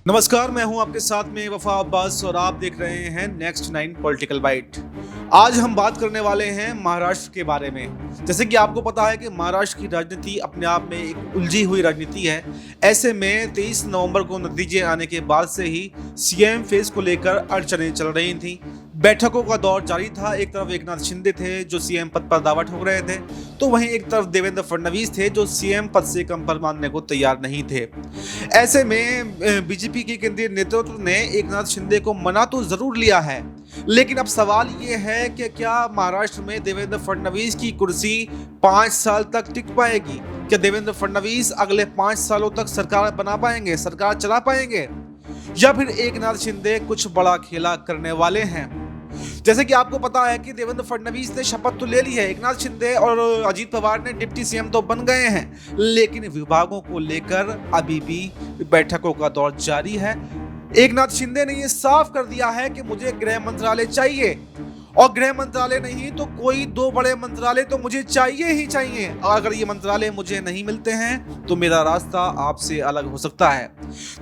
नमस्कार, मैं हूं आपके साथ में वफा अब्बास और आप देख रहे हैं नेक्स्ट 9 पॉलिटिकल बाइट। आज हम बात करने वाले हैं महाराष्ट्र के बारे में। जैसे कि आपको पता है कि महाराष्ट्र की राजनीति अपने आप में एक उलझी हुई राजनीति है। ऐसे में 23 नवंबर को नतीजे आने के बाद से ही सीएम फेस को लेकर अड़चनें चल रही थी। बैठकों का दौर जारी था। एक तरफ एकनाथ शिंदे थे जो सीएम पद पर दावा ठोक रहे थे, तो वहीं एक तरफ देवेंद्र फडणवीस थे जो सीएम पद से कम पर मानने को तैयार नहीं थे। ऐसे में बीजेपी के केंद्रीय नेतृत्व ने एकनाथ शिंदे को मना तो जरूर लिया है, लेकिन अब सवाल ये है कि क्या महाराष्ट्र में देवेंद्र फडणवीस की कुर्सी 5 साल तक टिक पाएगी? क्या देवेंद्र फडणवीस अगले 5 सालों तक सरकार बना पाएंगे, सरकार चला पाएंगे, या फिर एकनाथ शिंदे कुछ बड़ा खेला करने वाले हैं? जैसे कि आपको पता है कि देवेंद्र फडणवीस ने शपथ तो ले ली है, एकनाथ शिंदे और अजीत पवार ने डिप्टी सीएम तो बन गए हैं, लेकिन विभागों को लेकर अभी भी बैठकों का दौर जारी है। एकनाथ शिंदे ने यह साफ कर दिया है कि मुझे गृह मंत्रालय चाहिए, और गृह मंत्रालय नहीं तो कोई 2 बड़े मंत्रालय तो मुझे चाहिए ही चाहिए। और अगर ये मंत्रालय मुझे नहीं मिलते हैं तो मेरा रास्ता आपसे अलग हो सकता है।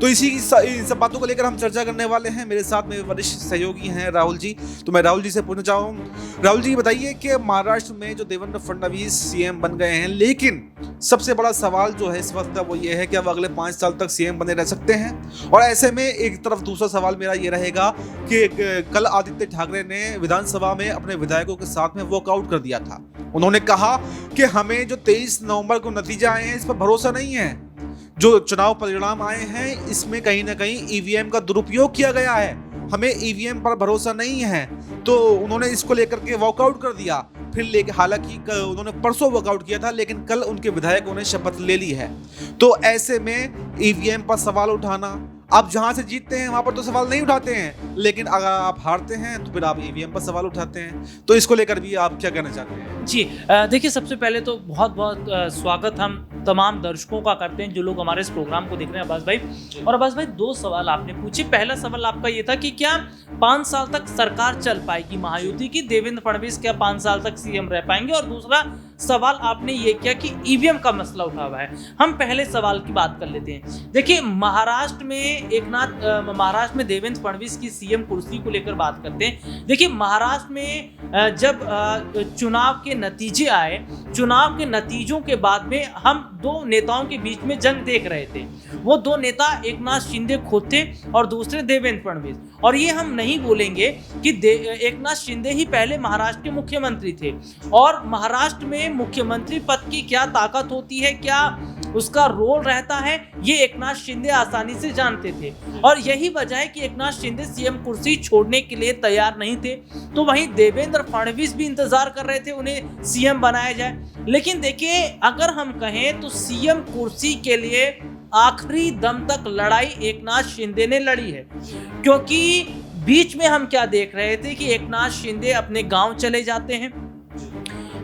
तो इन सब बातों को लेकर हम चर्चा करने वाले हैं। मेरे साथ में वरिष्ठ सहयोगी हैं राहुल जी। तो मैं राहुल जी से पूछना चाहूँ, राहुल जी बताइए कि महाराष्ट्र में जो देवेंद्र फडणवीस सीएम बन गए हैं, लेकिन सबसे बड़ा सवाल जो है इस वक्त वो ये है कि अब अगले 5 साल तक सीएम बने रह सकते हैं। और ऐसे में एक तरफ दूसरा सवाल मेरा ये रहेगा कि कल आदित्य ठाकरे ने विधानसभा में अपने विधायकों के साथ में वॉकआउट कर दिया था। उन्होंने कहा कि हमें जो 23 नवंबर को नतीजे आए हैं इस पर भरोसा नहीं है। जो चुनाव परिणाम आए हैं इसमें कहीं ना कहीं ईवीएम का दुरुपयोग किया गया है, हमें ईवीएम पर भरोसा नहीं है। तो उन्होंने इसको लेकर के वॉकआउट कर दिया। फिर लेके हालांकि उन्होंने परसों वॉकआउट किया था, लेकिन कल उनके विधायकों ने शपथ ले ली है। तो ऐसे में ईवीएम पर सवाल उठाना, आप जहां से जीतते हैं वहां पर तो सवाल नहीं उठाते हैं, लेकिन अगर आप हारते हैं तो फिर आप ईवीएम पर सवाल उठाते हैं। तो इसको लेकर भी आप क्या कहना चाहते हैं? जी देखिए, सबसे पहले तो बहुत बहुत स्वागत हम तमाम दर्शकों का करते हैं जो लोग हमारे इस प्रोग्राम को देख रहे हैं। अब्बास भाई, और अब्बास भाई 2 सवाल आपने पूछे। पहला सवाल आपका ये था कि क्या 5 साल तक सरकार चल पाएगी महायुति की, देवेंद्र फडणवीस क्या 5 साल तक सीएम रह पाएंगे, और दूसरा सवाल आपने ये किया कि ईवीएम का मसला उठा हुआ है। हम पहले सवाल की बात कर लेते हैं। देखिए, महाराष्ट्र में देवेंद्र फडणवीस की सीएम कुर्सी को लेकर बात करते हैं। देखिए, महाराष्ट्र में जब चुनाव के नतीजे आए, चुनाव के नतीजों के बाद में हम 2 नेताओं के बीच में जंग देख रहे थे। वो 2 नेता एकनाथ शिंदे खुद थे और दूसरे देवेंद्र फडणवीस। और ये हम नहीं बोलेंगे कि एकनाथ शिंदे ही पहले महाराष्ट्र के मुख्यमंत्री थे, और महाराष्ट्र में मुख्यमंत्री पद की क्या ताकत होती है, क्या उसका रोल रहता है, ये एकनाथ शिंदे आसानी से जानते थे। और यही वजह है कि एकनाथ शिंदे सीएम कुर्सी छोड़ने के लिए तैयार नहीं थे। तो वहीं देवेंद्र फडणवीस भी इंतजार कर रहे थे उन्हें सीएम बनाया जाए। लेकिन देखिए, अगर हम कहें तो सीएम कुर्सी के लिए आखिरी दम तक लड़ाई एकनाथ शिंदे ने लड़ी है, क्योंकि बीच में हम क्या देख रहे थे कि एकनाथ शिंदे अपने गांव चले जाते हैं,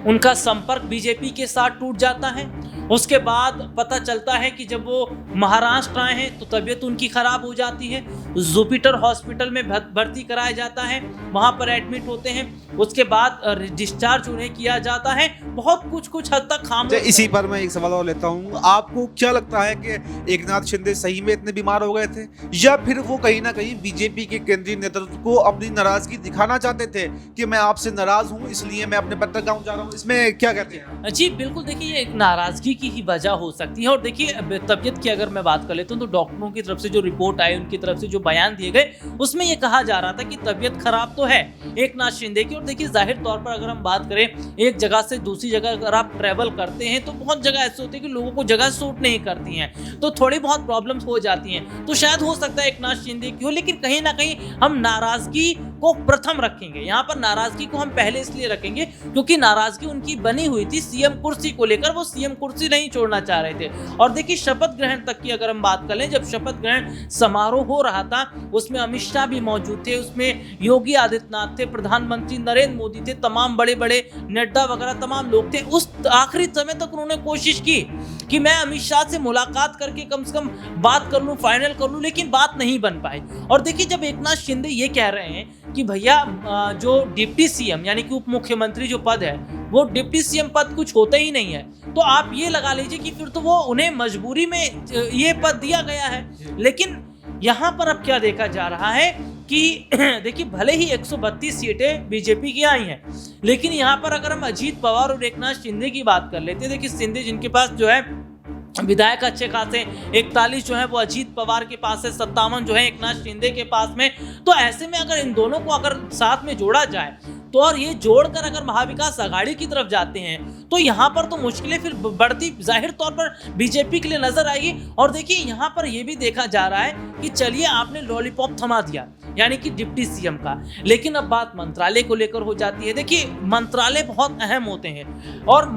उनका संपर्क बीजेपी के साथ टूट जाता है। उसके बाद पता चलता है कि जब वो महाराष्ट्र आए हैं तो तबीयत उनकी खराब हो जाती है, जुपिटर हॉस्पिटल में भर्ती कराया जाता है, वहां पर एडमिट होते हैं। उसके बाद डिस्चार्ज उन्हें किया जाता है। बहुत कुछ हद तक खामोश। इसी पर मैं एक सवाल और लेता हूँ, आपको क्या लगता है कि एकनाथ शिंदे सही में इतने बीमार हो गए थे, या फिर वो कहीं ना कहीं बीजेपी के केंद्रीय नेतृत्व को अपनी नाराजगी दिखाना चाहते थे कि मैं आपसे नाराज हूँ इसलिए मैं अपने बंदरगांव जा रहा हूँ? इसमें क्या कहते हैं? जी बिल्कुल, देखिए, ये एक नाराजगी की ही वजह हो सकती है। और देखिए, तबीयत की अगर मैं बात कर लेता हूँ तो डॉक्टरों की तरफ से जो रिपोर्ट आई, उनकी तरफ से जो बयान दिए गए, उसमें ये कहा जा रहा था कि तबीयत खराब तो है एकनाथ शिंदे की। और देखिए, जाहिर तौर पर अगर हम बात करें, एक जगह से दूसरी जगह अगर आप ट्रैवल करते हैं तो बहुत जगह ऐसे होते हैं कि लोगों को जगह सूट नहीं करती हैं, तो थोड़ी बहुत प्रॉब्लम्स हो जाती हैं। तो शायद हो सकता है एकनाथ शिंदे की हो, लेकिन कहीं ना कहीं हम नाराजगी को प्रथम रखेंगे। यहाँ पर नाराजगी को हम पहले इसलिए रखेंगे क्योंकि नाराजगी उनकी बनी हुई थी सीएम कुर्सी को लेकर, वो सीएम कुर्सी नहीं छोड़ना चाह रहे थे। और देखिए, शपथ ग्रहण तक की अगर हम बात कर लें, जब शपथ ग्रहण समारोह हो रहा था उसमें अमित शाह भी मौजूद थे, उसमें योगी आदित्यनाथ थे, प्रधानमंत्री नरेंद्र मोदी थे, तमाम बड़े बड़े नड्डा वगैरह तमाम लोग थे। उस आखिरी समय तक उन्होंने कोशिश की कि मैं अमित शाह से मुलाकात करके कम से कम बात कर लूं, फाइनल कर लूं, लेकिन बात नहीं बन पाई। और देखिए, जब एकनाथ शिंदे ये कह रहे हैं कि भैया जो डिप्टी सीएम यानी कि उप मुख्यमंत्री जो पद है वो डिप्टी सीएम पद कुछ होता ही नहीं है, तो आप ये लगा लीजिए कि फिर तो वो उन्हें मजबूरी में ये पद दिया गया है। लेकिन यहाँ पर अब क्या देखा जा रहा है कि देखिए भले ही 132 सीटें बीजेपी की आई हैं, लेकिन यहाँ पर अगर हम अजीत पवार और एकनाथ शिंदे की बात कर लेते हैं, देखिए शिंदे जिनके पास जो है विधायक अच्छे खासे 41 जो है वो अजीत पवार के पास है, 57 जो है एकनाथ शिंदे के पास में। तो ऐसे में अगर इन दोनों को अगर साथ में जोड़ा जाए तो और ये जोड़कर अगर महाविकास आघाड़ी की तरफ जाते हैं तो यहाँ पर तो मुश्किलें फिर बढ़ती जाहिर तौर पर बीजेपी के लिए नजर आएगी। और देखिए यहाँ पर ये भी देखा जा रहा है कि चलिए आपने लॉलीपॉप थमा दिया यानी कि डिप्टी सीएम का, लेकिन अब बात मंत्रालय को लेकर हो जाती है। देखिए मंत्रालय बहुत अहम होते हैं और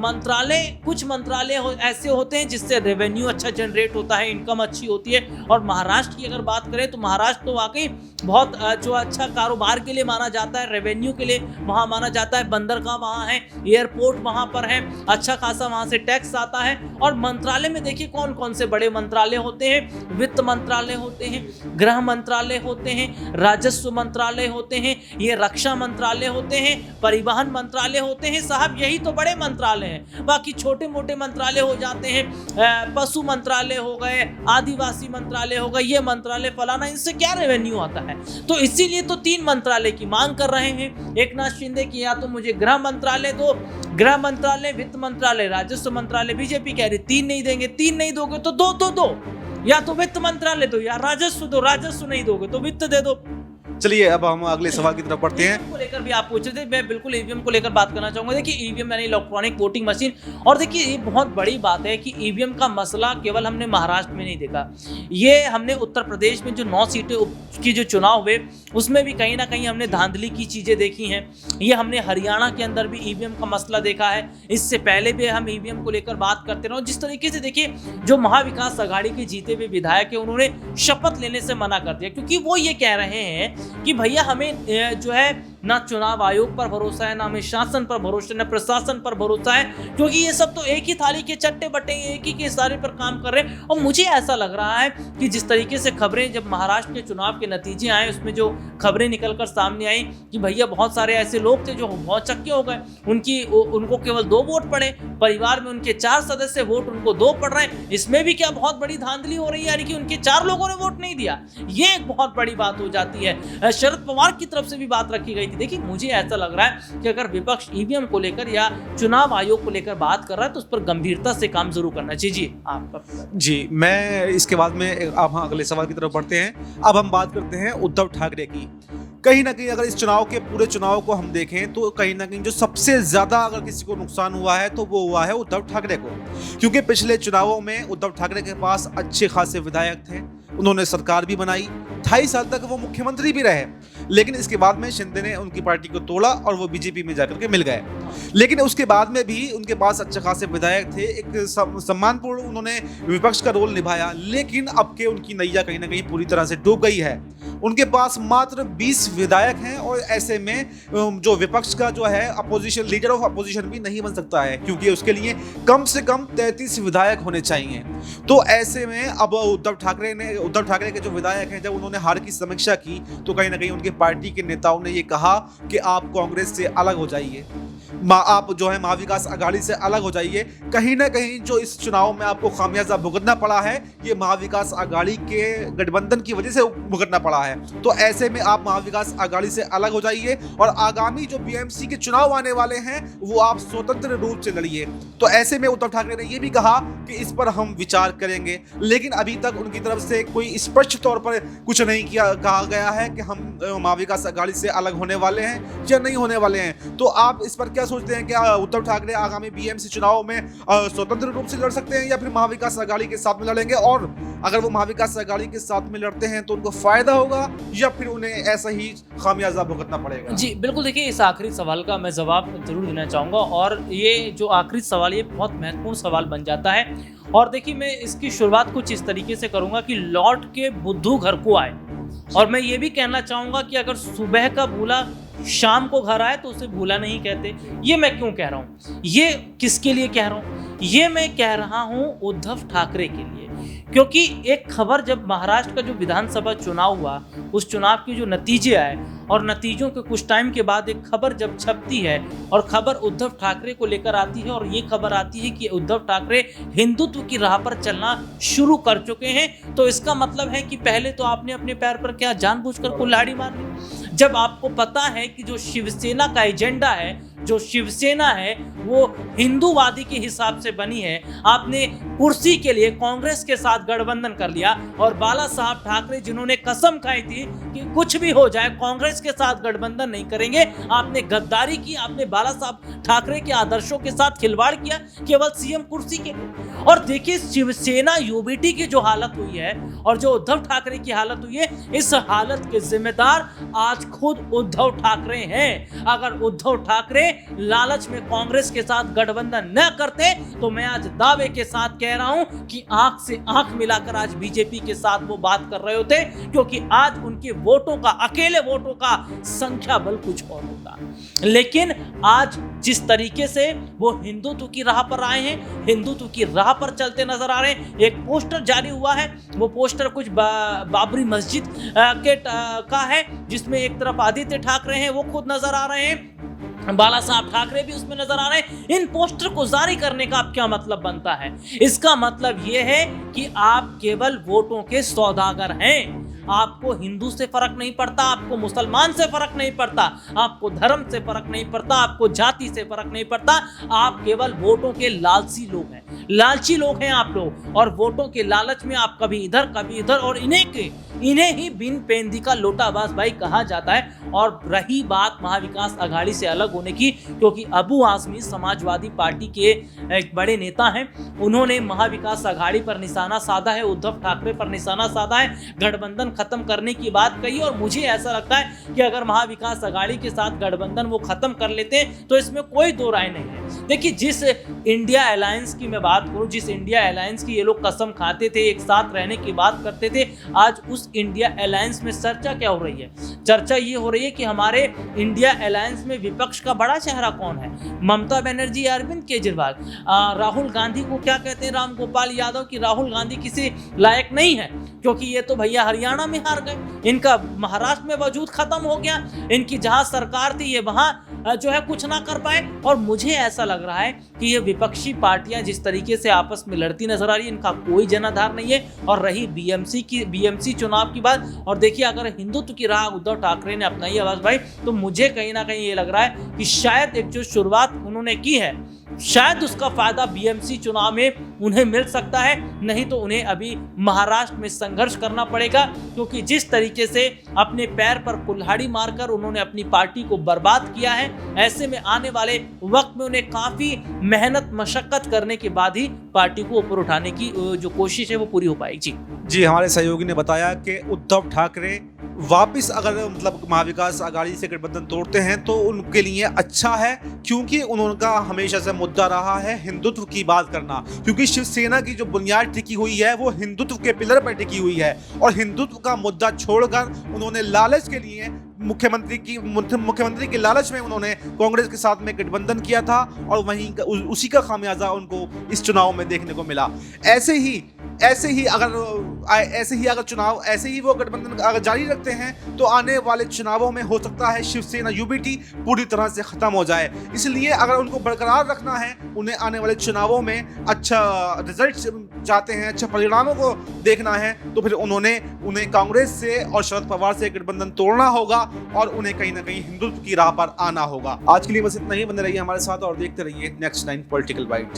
कुछ मंत्रालय ऐसे होते हैं जिससे रेवेन्यू अच्छा जनरेट होता है, इनकम अच्छी होती है। और महाराष्ट्र की अगर बात करें तो महाराष्ट्र तो वाकई बहुत जो अच्छा कारोबार के लिए माना जाता है, रेवेन्यू के लिए वहाँ माना जाता है। बंदरगाह वहाँ है, एयरपोर्ट वहाँ पर है, अच्छा खासा वहाँ से टैक्स आता है। और मंत्रालय में देखिए कौन कौन से बड़े मंत्रालय होते हैं, वित्त मंत्रालय होते हैं, गृह मंत्रालय होते हैं, राजस्व मंत्रालय होते हैं, ये रक्षा मंत्रालय होते हैं, परिवहन मंत्रालय होते हैं। साहब यही तो बड़े मंत्रालय हैं, बाकी छोटे मोटे मंत्रालय हो जाते हैं, पशु मंत्रालय हो गए, आदिवासी मंत्रालय हो गए, ये मंत्रालय फलाना, इनसे क्या रेवेन्यू आता है। तो इसीलिए तो 3 मंत्रालय की मांग कर रहे हैं एकनाथ शिंदे की, या तो मुझे गृह मंत्रालय दो, गृह मंत्रालय, वित्त मंत्रालय, राजस्व मंत्रालय। बीजेपी कह रही 3 नहीं देंगे, 3 नहीं दोगे तो दो, या तो वित्त मंत्रालय दो या राजस्व दो, राजस्व नहीं दोगे तो वित्त दे दो। चलिए अब हम अगले सवाल की तरफ बढ़ते हैं। को लेकर भी आप पूछ रहे थे, मैं बिल्कुल ईवीएम को लेकर बात करना चाहूंगा। देखिए ईवीएम यानी इलेक्ट्रॉनिक वोटिंग मशीन, और देखिए ये बहुत बड़ी बात है कि ईवीएम का मसला केवल हमने महाराष्ट्र में नहीं देखा, ये हमने उत्तर प्रदेश में जो 9 सीटें की जो चुनाव हुए उसमें भी कहीं ना कहीं हमने धांधली की चीजें देखी हैं। ये हमने हरियाणा के अंदर भी ईवीएम का मसला देखा है, इससे पहले भी हम ईवीएम को लेकर बात करते रहे। जिस तरीके से देखिए जो महाविकास आघाड़ी के जीते हुए विधायक है उन्होंने शपथ लेने से मना कर दिया, क्योंकि वो ये कह रहे हैं कि भैया हमें जो है ना चुनाव आयोग पर भरोसा है, ना हमें शासन पर भरोसा है, ना प्रशासन पर भरोसा है, क्योंकि ये सब तो एक ही थाली के चट्टे बट्टे एक ही के इशारे पर काम कर रहे हैं। और मुझे ऐसा लग रहा है कि जिस तरीके से खबरें जब महाराष्ट्र के चुनाव के नतीजे आए उसमें जो खबरें निकलकर सामने आई कि भैया बहुत सारे ऐसे लोग थे जो बहुत चक्के हो गए, उनको केवल 2 वोट पड़े, परिवार में उनके 4 सदस्य वोट उनको 2 पड़ रहे हैं। इसमें भी क्या बहुत बड़ी धांधली हो रही है, यानी कि उनके 4 लोगों ने वोट नहीं दिया। ये एक बहुत बड़ी बात हो जाती है। शरद पवार की तरफ से भी बात रखी गई थी। देखिए मुझे ऐसा लग रहा है कि अगर विपक्ष ईवीएम को लेकर या चुनाव आयोग को लेकर बात कर रहा है तो उस पर गंभीरता से काम जरूर करना चाहिए। जी आपका। जी मैं इसके बाद में अब हम अगले सवाल की तरफ बढ़ते हैं। अब हम बात करते हैं उद्धव ठाकरे की। कहीं ना कहीं अगर इस चुनाव के पूरे चुनाव को हम देखें तो कहीं ना कहीं जो सबसे ज्यादा अगर किसी को नुकसान हुआ है तो वो हुआ है उद्धव ठाकरे को, क्योंकि पिछले चुनावों में उद्धव ठाकरे के पास अच्छे खासे विधायक थे, उन्होंने सरकार भी बनाई, 28 साल तक वो मुख्यमंत्री भी रहे, लेकिन इसके बाद में शिंदे ने उनकी पार्टी को तोड़ा और वो बीजेपी में जाकर के मिल गए। लेकिन उसके बाद में भी उनके पास अच्छे खासे विधायक थे, एक सम्मानपूर्ण उन्होंने विपक्ष का रोल निभाया, लेकिन अब के उनकी नैया कहीं ना कहीं पूरी तरह से डूब गई है। उनके पास मात्र 20 विधायक हैं और ऐसे में जो विपक्ष का जो है अपोजिशन लीडर ऑफ अपोजिशन भी नहीं बन सकता है, क्योंकि उसके लिए कम से कम 33 विधायक होने चाहिए। तो ऐसे में अब उद्धव ठाकरे के जो विधायक हैं, जब उन्होंने हार की समीक्षा की तो कहीं ना कहीं उनके पार्टी के नेताओं ने ये कहा कि आप कांग्रेस से अलग हो जाइए, आप जो है महाविकास आघाड़ी से अलग हो जाइए। कहीं ना कहीं जो इस चुनाव में आपको खामियाजा भुगतना पड़ा है ये महाविकास आघाड़ी के गठबंधन की वजह से भुगतना पड़ा है। तो ऐसे में आप महाविकास आघाड़ी से अलग हो जाइए और आगामी जो बीएमसी के चुनाव आने वाले हैं वो आप स्वतंत्र रूप से लड़िए। तो ऐसे में उद्धव ठाकरे ने यह भी कहा कि इस पर हम विचार करेंगे, लेकिन अभी तक उनकी तरफ से कोई स्पष्ट तौर पर कुछ नहीं कहा गया है कि हम महाविकास आघाड़ी से अलग होने वाले हैं या नहीं होने वाले हैं। तो आप इस पर क्या सोचते हैं, क्या उद्धव ठाकरे आगामी बीएमसी चुनाव में स्वतंत्र रूप से लड़ सकते हैं या फिर महाविकास आघाड़ी के साथ में लड़ेंगे, और अगर वो महाविकास आघाड़ी के साथ में लड़ते हैं तो उनको फायदा होगा या फिर उन्हें ऐसा ही खामियाजा भुगतना पड़ेगा? जी बिल्कुल, देखिए इस आखिरी सवाल का मैं जवाब जरूर देना चाहूँगा, और ये जो आखिरी सवाल ये बहुत महत्वपूर्ण सवाल बन जाता है। और देखिए मैं इसकी शुरुआत कुछ इस तरीके से करूँगा कि लौट के बुद्धू घर को आए, और मैं ये भी कहना चाहूँगा कि अगर सुबह का भूला शाम को घर आए तो उसे भूला नहीं कहते। ये मैं क्यों कह रहा हूँ, ये किसके लिए कह रहा हूँ, ये मैं कह रहा हूँ उद्धव ठाकरे के लिए, क्योंकि एक खबर जब महाराष्ट्र का जो विधानसभा चुनाव हुआ, उस चुनाव के जो नतीजे आए और नतीजों के कुछ टाइम के बाद एक खबर जब छपती है और खबर उद्धव ठाकरे को लेकर आती है और ये खबर आती है कि उद्धव ठाकरे हिंदुत्व की राह पर चलना शुरू कर चुके हैं, तो इसका मतलब है कि पहले तो आपने अपने पैर पर क्या जानबूझकर कुल्हाड़ी मारनी। जब आपको पता है कि जो शिवसेना का एजेंडा है, जो शिवसेना है वो हिंदूवादी के हिसाब से बनी है, आपने कुर्सी के लिए कांग्रेस के साथ गठबंधन कर लिया और बाला साहब ठाकरे जिन्होंने कसम खाई थी कि कुछ भी हो जाए कांग्रेस के साथ गठबंधन नहीं करेंगे, आपने गद्दारी की, आपने बाला साहब ठाकरे के आदर्शों के साथ खिलवाड़ किया केवल सीएम कुर्सी के लिए। और देखिए शिवसेना यूबीटी की जो हालत हुई है और जो उद्धव ठाकरे की हालत हुई है, इस हालत के जिम्मेदार आज खुद उद्धव ठाकरे हैं। अगर उद्धव ठाकरे लालच में कांग्रेस के साथ गठबंधन न करते तो मैं आज दावे के साथ कह रहा हूं कि आंख से आंख मिलाकर आज बीजेपी के साथ वो बात कर रहे होते, क्योंकि आज उनके वोटों का, अकेले वोटों का संख्या बल कुछ और होता। लेकिन आज जिस तरीके से वो हिंदुत्व की राह पर आए हैं, हिंदुत्व की राह पर चलते नजर आ रहे हैं। एक पोस्टर जारी हुआ है, वो पोस्टर कुछ बाबरी मस्जिद का है, जिसमें एक तरफ आदित्य ठाकरे हैं, वो खुद नजर आ रहे हैं, बाला साहब ठाकरे भी उसमें नजर आ रहे हैं। इन पोस्टर को जारी करने का अब क्या मतलब बनता है? इसका मतलब यह है कि आप केवल वोटों के सौदागर हैं। आपको हिंदू से फर्क नहीं पड़ता, आपको मुसलमान से फर्क नहीं पड़ता, आपको धर्म से फर्क नहीं पड़ता, आपको जाति से फर्क नहीं पड़ता, आप केवल वोटों के लालची लोग हैं, लालची लोग हैं आप लोग। और वोटों के लालच में आप कभी इधर कभी इधर, और इन्हें ही बिन पेंदी का लोटाबाज भाई कहा जाता है। और रही बात महाविकास आघाड़ी से अलग होने की, क्योंकि अबू आजमी समाजवादी पार्टी के एक बड़े नेता हैं, उन्होंने महाविकास आघाड़ी पर निशाना साधा है, उद्धव ठाकरे पर निशाना साधा है, गठबंधन खत्म करने की बात कही। और मुझे ऐसा लगता है कि अगर महाविकास आघाड़ी के साथ गठबंधन वो खत्म कर लेते हैं तो इसमें कोई दो राय नहीं है। देखिए जिस इंडिया अलायंस की मैं बात करूं, जिस इंडिया अलायंस की ये लोग कसम खाते थे, एक साथ रहने की बात करते थे, आज उस इंडिया अलायंस में चर्चा क्या हो रही है? चर्चा ये हो रही है कि हमारे इंडिया अलायंस में विपक्ष का बड़ा चेहरा कौन है? ममता बनर्जी, अरविंद केजरीवाल, राहुल गांधी को क्या कहते हैं राम गोपाल यादव की राहुल गांधी किसी लायक नहीं है, क्योंकि ये तो भैया हरियाणा में हार गए, इनका महाराष्ट्र में वजूद खत्म हो गया, इनकी जहां सरकार थी ये वहां जो है कुछ ना कर पाए। और मुझे ऐसा लग रहा है कि ये विपक्षी पार्टियां जिस तरीके से आपस में लड़ती नजर आ रही है, इनका कोई जनाधार नहीं है। और रही बीएमसी चुनाव की बात, और देखिए अगर हिंदुत्व की राह उद्धव ठाकरे ने अपनाई आवाज भाई, तो मुझे कहीं ना कहीं ये लग रहा है कि शायद एक जो शुरुआत उन्होंने की है, शायद उसका फायदा बीएमसी चुनाव में उन्हें मिल सकता है, नहीं तो उन्हें अभी महाराष्ट्र में संघर्ष करना पड़ेगा। क्योंकि जिस तरीके से अपने पैर पर कुल्हाड़ी मारकर उन्होंने अपनी पार्टी को बर्बाद किया है, ऐसे में आने वाले वक्त में उन्हें काफी मेहनत मशक्कत करने के बाद ही पार्टी को ऊपर उठाने की जो कोशिश है वो पूरी हो पाएगी। जी हमारे सहयोगी ने बताया कि उद्धव ठाकरे वापस अगर मतलब महाविकास आघाड़ी से गठबंधन तोड़ते हैं तो उनके लिए अच्छा है, क्योंकि उनका हमेशा से मुद्दा रहा है हिंदुत्व की बात करना। क्योंकि शिवसेना की जो बुनियाद टिकी हुई है वो हिंदुत्व के पिलर पर टिकी हुई है, और हिंदुत्व का मुद्दा छोड़कर उन्होंने लालच के लिए मुख्यमंत्री के लालच में उन्होंने कांग्रेस के साथ में गठबंधन किया था, और वहीं उसी का खामियाजा उनको इस चुनाव में देखने को मिला। ऐसे ही अगर चुनाव ऐसे ही वो गठबंधन अगर जारी रखते हैं तो आने वाले चुनावों में हो सकता है शिवसेना यूबीटी पूरी तरह से खत्म हो जाए। इसलिए अगर उनको बरकरार रखना है, उन्हें आने वाले चुनावों में अच्छा रिजल्ट चाहते हैं, अच्छा परिणामों को देखना है, तो फिर उन्हें कांग्रेस से और शरद पवार से गठबंधन तोड़ना होगा और उन्हें कहीं ना कहीं हिंदुत्व की राह पर आना होगा। आज के लिए बस इतना ही। बने रहिए हमारे साथ और देखते रहिए नेक्स्ट 9 पॉलिटिकल बाइट।